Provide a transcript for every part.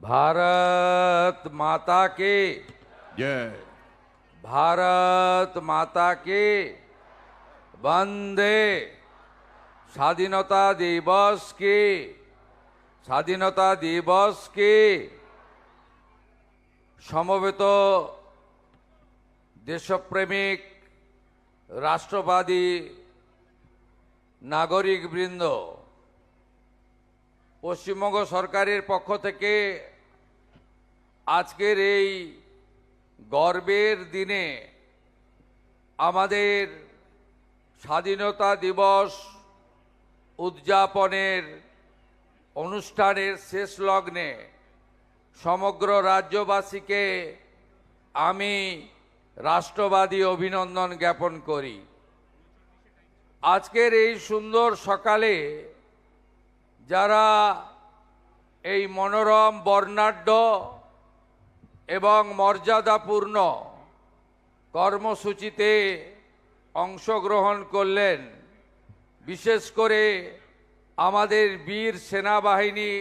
भारत माता के जय। भारत माता के वंदे স্বাধীনতা দিবসকে সমবেত দেশপ্রেমিক রাষ্ট্রবাদী নাগরিকবৃন্দ, পশ্চিমবঙ্গ সরকারের পক্ষ থেকে আজকের এই গর্বের দিনে আমাদের স্বাধীনতা দিবস উদযাপনের অনুষ্ঠানের শেষ লগ্নে সমগ্র রাজ্যবাসীকে আমি রাষ্ট্রবাদী অভিনন্দন জ্ঞাপন করি। আজকের এই সুন্দর সকালে যারা এই মনোরম বর্ণাঢ্য এবং মর্যাদাপূর্ণ কর্মসূচিতে অংশগ্রহণ করলেন, বিশেষ করে আমাদের বীর সেনাবাহিনী,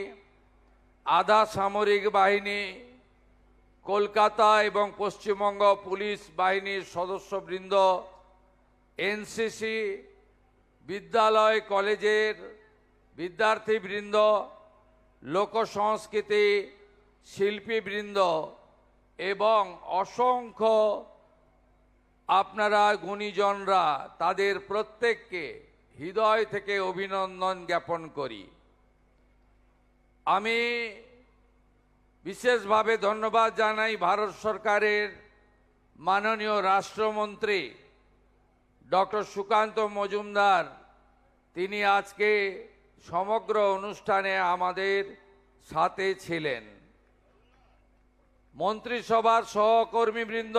আধা সামরিক বাহিনী, কলকাতা এবং পশ্চিমবঙ্গ পুলিশ বাহিনীর সদস্যবৃন্দ, এনসিসি, বিদ্যালয় কলেজের বিদ্যার্থীবৃন্দ, লোকসংস্কৃতি শিল্পীবৃন্দ এবং অসংখ্য আপনারা গুণীজনরা, তাদের প্রত্যেককে হৃদয় থেকে অভিনন্দন জ্ঞাপন করি। আমি বিশেষভাবে ধন্যবাদ জানাই ভারত সরকারের মাননীয় রাষ্ট্রমন্ত্রী ডক্টর সুকান্ত মজুমদার। তিনি আজকে সমগ্র অনুষ্ঠানে আমাদের সাথে ছিলেন। মন্ত্রিসভার সহকর্মীবৃন্দ,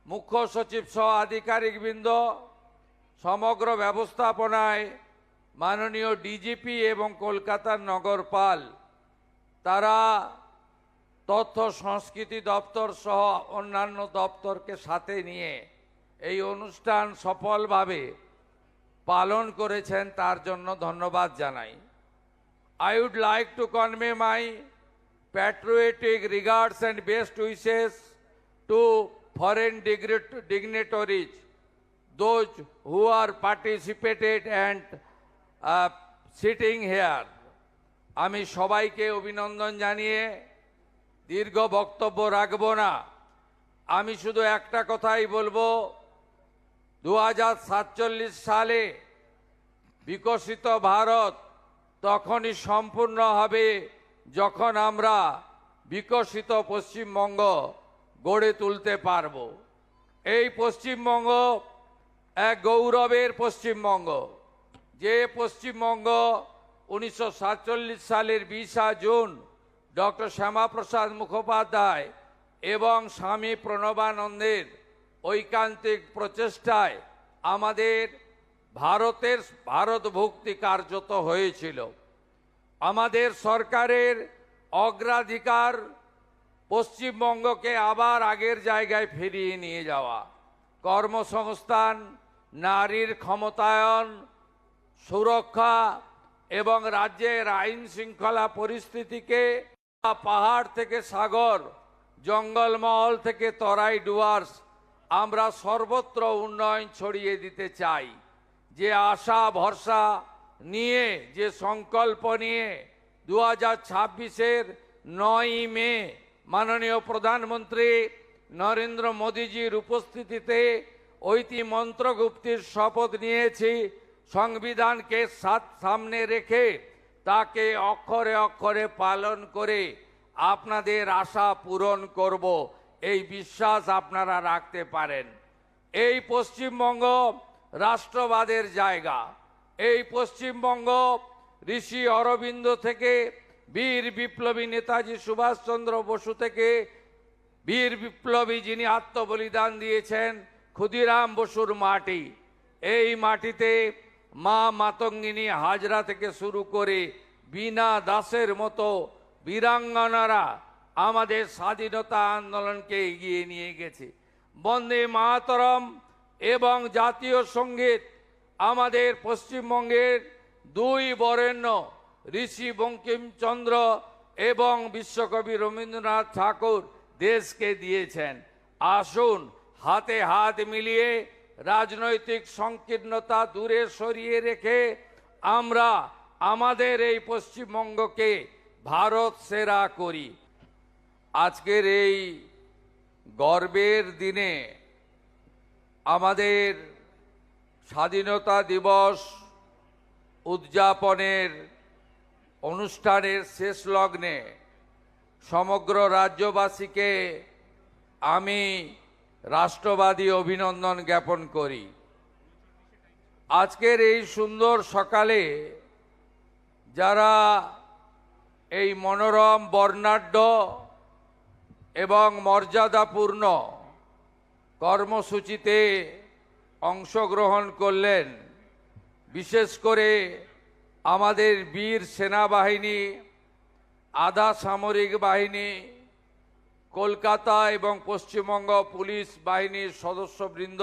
মুখ্য সচিব সহ আধিকারিকবৃন্দ, সমগ্র ব্যবস্থাপনায় মাননীয় ডিজিপি এবং কলকাতার নগরপাল, তারা তথ্য সংস্কৃতি দপ্তর সহ অন্যান্য দপ্তরকে সাথে নিয়ে এই অনুষ্ঠান সফলভাবে পালন করেছেন, তার জন্য ধন্যবাদ জানাই। I would like to convey my patriotic regards and best wishes to foreign dignitaries, those who are participated and sitting here. আমি সবাইকে অভিনন্দন জানিয়ে দীর্ঘ বক্তব্য রাখব না। আমি শুধু একটা কথাই বলবো, 2047 সালে বিকশিত ভারত তখনই সম্পূর্ণ হবে যখন আমরা বিকশিত পশ্চিমবঙ্গ গড়ে তুলতে পারব। এই পশ্চিমবঙ্গ এক গৌরবের পশ্চিমবঙ্গ, যে পশ্চিমবঙ্গ 1947 সালের 20 জুন ডক্টর শ্যামাপ্রসাদ মুখোপাধ্যায় এবং স্বামী প্রণবানন্দের ঐকান্তিক প্রচেষ্টায় আমাদের ভারত ভক্তি কার্যত হয়েছিল। আমাদের সরকারের অগ্রাধিকার পশ্চিমবঙ্গকে আবার আগের জায়গায় ফিরিয়ে নিয়ে যাওয়া, কর্মসংস্থান, নারীর ক্ষমতায়ন, সুরক্ষা এবং রাজ্যের আইন শৃঙ্খলা পরিস্থিতিকে পাহাড় থেকে সাগর, জঙ্গলমহল থেকে তরাই ডুয়ার্স আমরা সর্বত্র উন্নয়ন ছড়িয়ে দিতে চাই। যে আশা ভরসা নিয়ে, যে সংকল্প নিয়ে 2026-এর 9ই মে মাননীয় প্রধানমন্ত্রী নরেন্দ্র মোদীজির উপস্থিতিতে ঐতি মন্ত্রগুপ্তির শপথ নিয়েছি, সংবিধানকে সামনে রেখে তাকে অক্ষরে অক্ষরে পালন করে আপনাদের আশা পূরণ করব, এই বিশ্বাস আপনারা রাখতে পারেন। এই পশ্চিমবঙ্গ রাষ্ট্রবাদের জায়গা। এই পশ্চিমবঙ্গ ঋষি অরবিন্দ থেকে বীর বিপ্লবী নেতাজি সুভাষচন্দ্র বসু থেকে বীর বিপ্লবী যিনি আত্মবলিদান দিয়েছেন ক্ষুদিরাম বসুর মাটি। এই মাটিতে মা মাতঙ্গিনী হাজরা থেকে শুরু করে বীণা দাসের মতো বীরাঙ্গনারা আমাদের স্বাধীনতা আন্দোলনকে এগিয়ে নিয়ে গেছে। বন্দে মাতরম এবং জাতীয় সঙ্গীত আমাদের পশ্চিমবঙ্গের দুই বরেণ্য ঋষি বঙ্কিমচন্দ্র এবং বিশ্বকবি রবীন্দ্রনাথ ঠাকুর দেশকে দিয়েছেন। আসুন হাতে হাত মিলিয়ে রাজনৈতিক সংকীর্ণতা দূরে সরিয়ে রেখে আমরা আমাদের এই পশ্চিমবঙ্গকে ভারত সেরা করি। আজকের এই গর্বের দিনে আমাদের স্বাধীনতা দিবস উদযাপনের অনুষ্ঠানের শেষ লগ্নে সমগ্র রাজ্যবাসীকে আমি রাষ্ট্রবাদী অভিনন্দন জ্ঞাপন করি। আজকের এই সুন্দর সকালে যারা এই মনোরম বর্ণাঢ্য এবং মর্যাদাপূর্ণ কর্মসূচিতে অংশগ্রহণ করলেন, বিশেষ করে আমাদের বীর সেনাবাহিনী, আধা সামরিক বাহিনী, কলকাতা এবং পশ্চিমবঙ্গ পুলিশ বাহিনীর সদস্যবৃন্দ,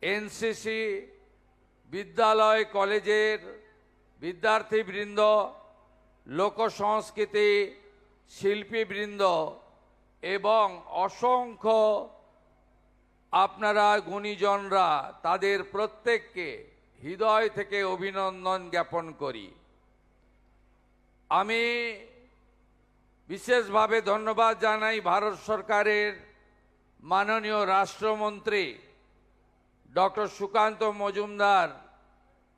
এনসিসি, বিদ্যালয় কলেজের বিদ্যার্থীবৃন্দ, লোকসংস্কৃতি শিল্পীবৃন্দ এবং অসংখ্য আপনারা গুণীজনরা, তাদের প্রত্যেককে হৃদয় থেকে অভিনন্দন জ্ঞাপন করি। আমি বিশেষভাবে ধন্যবাদ জানাই ভারত সরকারের মাননীয় রাষ্ট্রমন্ত্রী ডক্টর সুকান্ত মজুমদার।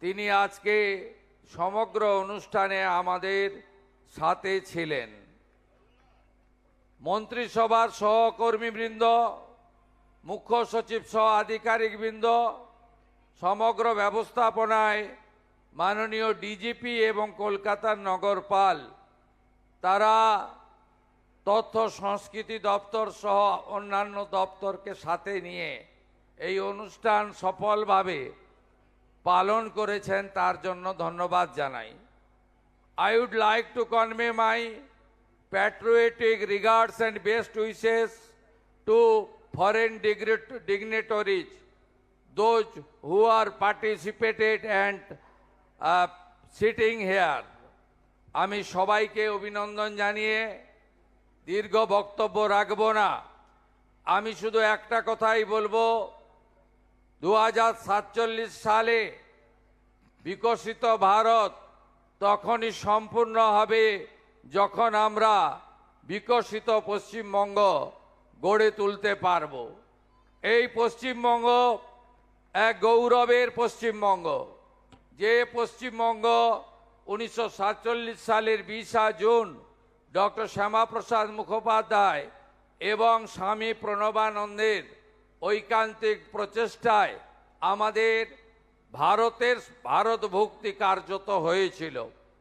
তিনি আজকে সমগ্র অনুষ্ঠানে আমাদের সাথে ছিলেন। মন্ত্রিসভার সহকর্মীবৃন্দ, মুখ্য সচিব সহ আধিকারিকবৃন্দ, সমগ্র ব্যবস্থাপনায় মাননীয় ডিজিপি এবং কলকাতার নগরপাল, তারা তথ্য সংস্কৃতি দপ্তর সহ অন্যান্য দপ্তরকে সাথে নিয়ে এই অনুষ্ঠান সফলভাবে পালন করেছেন, তার জন্য ধন্যবাদ জানাই। I would like to convey my patriotic regards and best wishes to foreign dignitaries, those who are participated and sitting here. আমি সবাইকে অভিনন্দন জানিয়ে দীর্ঘ বক্তব্য রাখব না। আমি শুধু একটা কথাই বলবো, 2047 সালে বিকশিত ভারত তখনই সম্পূর্ণ হবে যখন আমরা বিকশিত পশ্চিমবঙ্গ গড়ে তুলতে পারব। এই পশ্চিমবঙ্গ এক গৌরবের পশ্চিমবঙ্গ, যে পশ্চিমবঙ্গ 1947 সালের 20 জুন ডক্টর শ্যামাপ্রসাদ মুখোপাধ্যায় এবং স্বামী প্রণবানন্দের ঐকান্তিক প্রচেষ্টায় আমাদের ভারত ভক্তি কার্যত হয়েছিল।